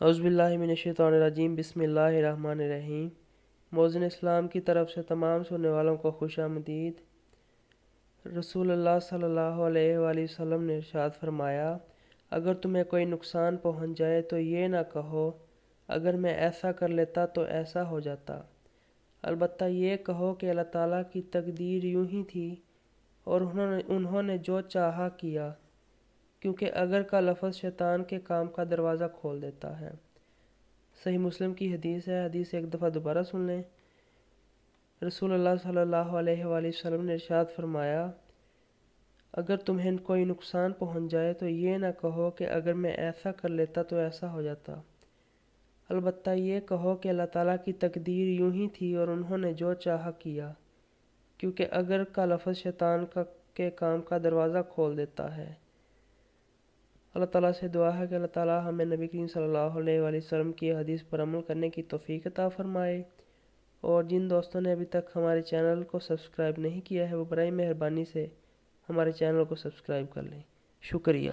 اعوذ باللہ من الشیطان الرجیم، بسم اللہ الرحمن الرحیم۔ موزن اسلام کی طرف سے تمام سننے والوں کو خوش آمدید۔ رسول اللہ صلی اللہ علیہ وآلہ وسلم نے ارشاد فرمایا، اگر تمہیں کوئی نقصان پہنچ جائے تو یہ نہ کہو اگر میں ایسا کر لیتا تو ایسا ہو جاتا، البتہ یہ کہو کہ اللہ تعالیٰ کی تقدیر یوں ہی تھی اور انہوں نے جو چاہا کیا، کیونکہ اگر کا لفظ شیطان کے کام کا دروازہ کھول دیتا ہے۔ صحیح مسلم کی حدیث ہے۔ حدیث ایک دفعہ دوبارہ سن لیں۔ رسول اللہ صلی اللہ علیہ وآلہ وسلم نے ارشاد فرمایا، اگر تمہیں کوئی نقصان پہنچ جائے تو یہ نہ کہو کہ اگر میں ایسا کر لیتا تو ایسا ہو جاتا، البتہ یہ کہو کہ اللہ تعالیٰ کی تقدیر یوں ہی تھی اور انہوں نے جو چاہا کیا، کیونکہ اگر کا لفظ شیطان کے کام کا دروازہ کھول دیتا ہے۔ اللہ تعالیٰ سے دعا ہے کہ اللہ تعالیٰ ہمیں نبی کریم صلی اللہ علیہ وآلہ وسلم کی حدیث پر عمل کرنے کی توفیق عطا فرمائے، اور جن دوستوں نے ابھی تک ہمارے چینل کو سبسکرائب نہیں کیا ہے وہ برائے مہربانی سے ہمارے چینل کو سبسکرائب کر لیں۔ شکریہ۔